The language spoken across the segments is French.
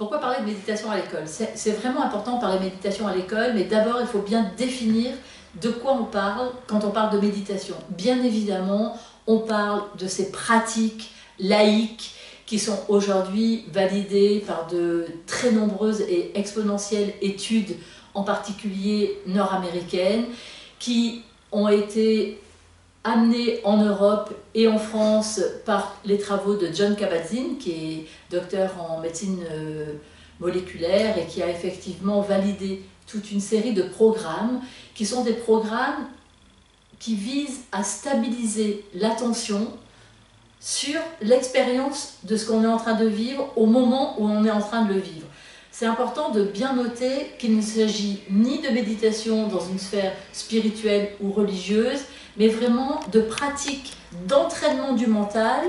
Pourquoi parler de méditation à l'école? C'est vraiment important de parler de méditation à l'école, mais d'abord il faut bien définir de quoi on parle quand on parle de méditation. Bien évidemment, on parle de ces pratiques laïques qui sont aujourd'hui validées par de très nombreuses et exponentielles études, en particulier nord-américaines, qui ont été amené en Europe et en France par les travaux de Jon Kabat-Zinn, qui est docteur en médecine moléculaire et qui a effectivement validé toute une série de programmes qui sont des programmes qui visent à stabiliser l'attention sur l'expérience de ce qu'on est en train de vivre au moment où on est en train de le vivre. C'est important de bien noter qu'il ne s'agit ni de méditation dans une sphère spirituelle ou religieuse, mais vraiment de pratiques d'entraînement du mental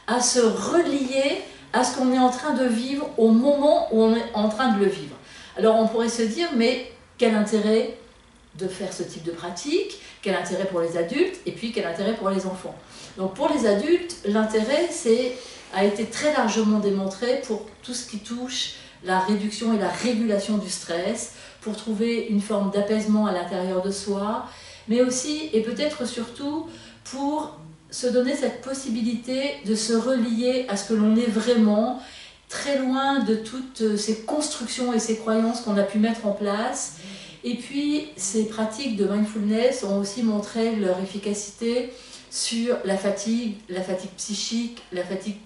à se relier à ce qu'on est en train de vivre au moment où on est en train de le vivre. Alors on pourrait se dire, mais quel intérêt de faire ce type de pratique? Quel intérêt pour les adultes et puis quel intérêt pour les enfants? Donc pour les adultes, l'intérêt a été très largement démontré pour tout ce qui touche la réduction et la régulation du stress, pour trouver une forme d'apaisement à l'intérieur de soi, mais aussi et peut-être surtout pour se donner cette possibilité de se relier à ce que l'on est vraiment, très loin de toutes ces constructions et ces croyances qu'on a pu mettre en place. Et puis ces pratiques de mindfulness ont aussi montré leur efficacité sur la fatigue psychique, la fatigue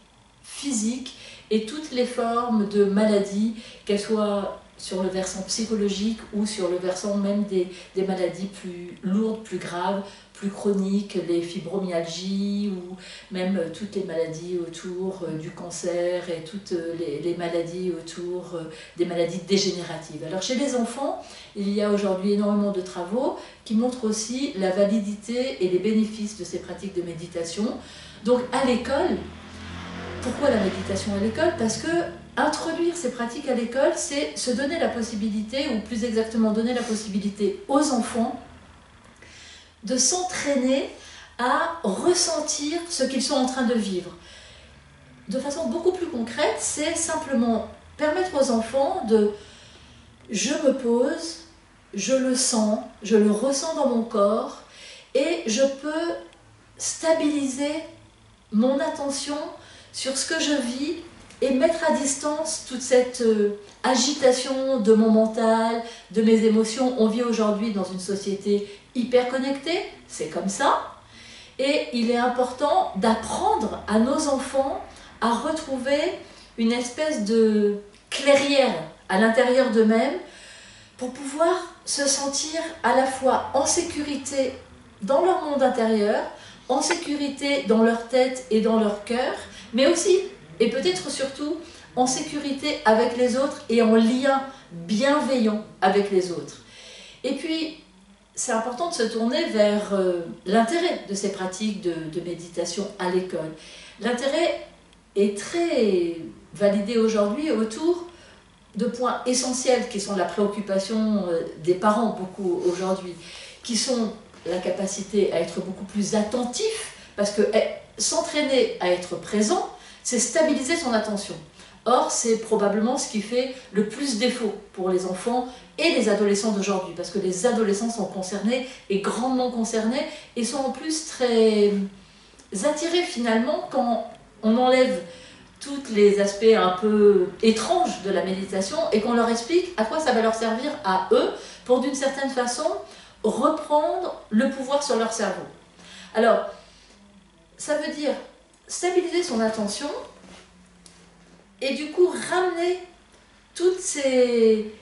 physique et toutes les formes de maladies, qu'elles soient sur le versant psychologique ou sur le versant même des maladies plus lourdes, plus graves, plus chroniques, les fibromyalgies ou même toutes les maladies autour du cancer et toutes les maladies autour des maladies dégénératives. Alors chez les enfants, il y a aujourd'hui énormément de travaux qui montrent aussi la validité et les bénéfices de ces pratiques de méditation. Donc à l'école, pourquoi la méditation à l'école? Parce que introduire ces pratiques à l'école, c'est se donner la possibilité, ou plus exactement donner la possibilité aux enfants de s'entraîner à ressentir ce qu'ils sont en train de vivre. De façon beaucoup plus concrète, c'est simplement permettre aux enfants de « je me pose, je le sens, je le ressens dans mon corps et je peux stabiliser mon attention sur ce que je vis et mettre à distance toute cette agitation de mon mental, de mes émotions. On vit aujourd'hui dans une société hyper connectée, c'est comme ça. Et il est important d'apprendre à nos enfants à retrouver une espèce de clairière à l'intérieur d'eux-mêmes pour pouvoir se sentir à la fois en sécurité dans leur monde intérieur, en sécurité dans leur tête et dans leur cœur, mais aussi, et peut-être surtout, en sécurité avec les autres et en lien bienveillant avec les autres. Et puis, c'est important de se tourner vers l'intérêt de ces pratiques de méditation à l'école. L'intérêt est très validé aujourd'hui autour de points essentiels qui sont la préoccupation des parents beaucoup aujourd'hui, qui sont la capacité à être beaucoup plus attentif, parce que s'entraîner à être présent, c'est stabiliser son attention. Or, c'est probablement ce qui fait le plus défaut pour les enfants et les adolescents d'aujourd'hui, parce que les adolescents sont concernés et grandement concernés et sont en plus très attirés finalement quand on enlève tous les aspects un peu étranges de la méditation et qu'on leur explique à quoi ça va leur servir à eux pour d'une certaine façon reprendre le pouvoir sur leur cerveau. Alors, ça veut dire stabiliser son attention et du coup ramener toutes ces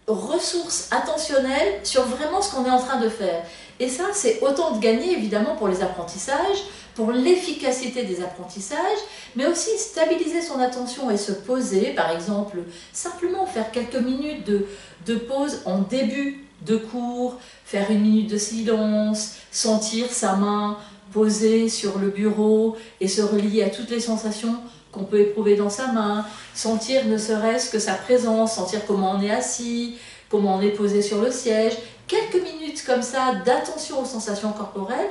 ressources attentionnelles sur vraiment ce qu'on est en train de faire. Et ça, c'est autant de gagner évidemment pour les apprentissages, pour l'efficacité des apprentissages, mais aussi stabiliser son attention et se poser, par exemple, simplement faire quelques minutes de pause en début de cours, faire une minute de silence, sentir sa main posée sur le bureau et se relier à toutes les sensations qu'on peut éprouver dans sa main, sentir ne serait-ce que sa présence, sentir comment on est assis, comment on est posé sur le siège. Quelques minutes comme ça d'attention aux sensations corporelles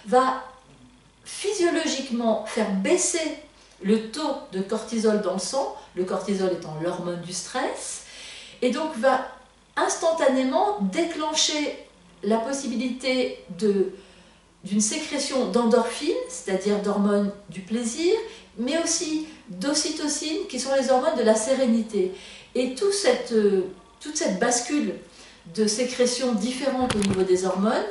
va physiologiquement faire baisser le taux de cortisol dans le sang, le cortisol étant l'hormone du stress, et donc va instantanément déclencher la possibilité d'une sécrétion d'endorphines, c'est-à-dire d'hormones du plaisir, mais aussi d'ocytocine, qui sont les hormones de la sérénité. Et toute cette bascule de sécrétions différentes au niveau des hormones,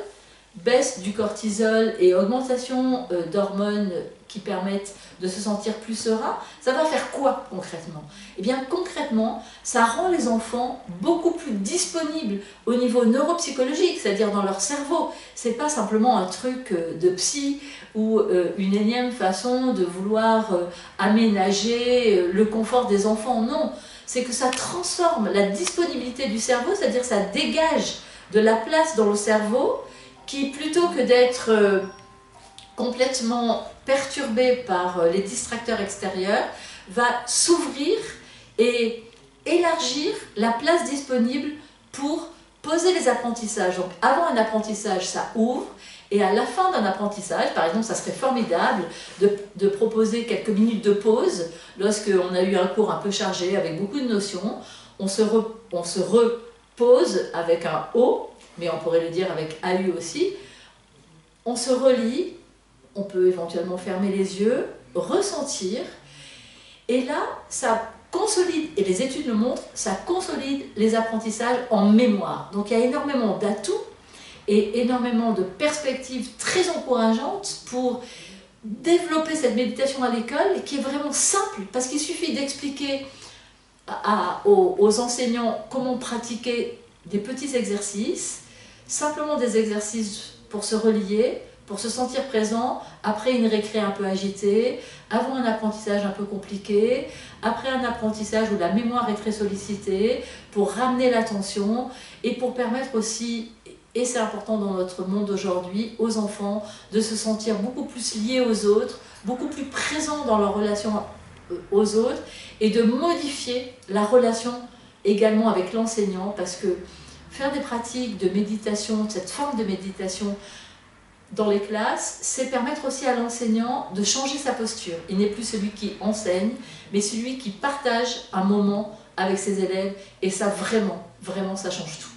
baisse du cortisol et augmentation d'hormones qui permettent de se sentir plus serein, ça va faire quoi concrètement? Eh bien concrètement, ça rend les enfants beaucoup plus disponibles au niveau neuropsychologique, c'est-à-dire dans leur cerveau. C'est pas simplement un truc de psy ou une énième façon de vouloir aménager le confort des enfants, non. C'est que ça transforme la disponibilité du cerveau, c'est-à-dire ça dégage de la place dans le cerveau qui, plutôt que d'être complètement perturbé par les distracteurs extérieurs, va s'ouvrir et élargir la place disponible pour poser les apprentissages. Donc avant un apprentissage, ça ouvre, et à la fin d'un apprentissage, par exemple, ça serait formidable de proposer quelques minutes de pause lorsqu'on a eu un cours un peu chargé avec beaucoup de notions. On se repose avec un O, mais on pourrait le dire avec AU aussi. On se relie, on peut éventuellement fermer les yeux, ressentir, et là, ça consolide, et les études le montrent, ça consolide les apprentissages en mémoire. Donc il y a énormément d'atouts et énormément de perspectives très encourageantes pour développer cette méditation à l'école, qui est vraiment simple, parce qu'il suffit d'expliquer aux enseignants comment pratiquer des petits exercices, simplement des exercices pour se relier, pour se sentir présent, après une récré un peu agitée, avant un apprentissage un peu compliqué, après un apprentissage où la mémoire est très sollicitée, pour ramener l'attention et pour permettre aussi, et c'est important dans notre monde d'aujourd'hui, aux enfants de se sentir beaucoup plus liés aux autres, beaucoup plus présents dans leur relation aux autres, et de modifier la relation également avec l'enseignant, parce que faire des pratiques de méditation, cette forme de méditation dans les classes, c'est permettre aussi à l'enseignant de changer sa posture. Il n'est plus celui qui enseigne, mais celui qui partage un moment avec ses élèves, et ça vraiment, vraiment, ça change tout.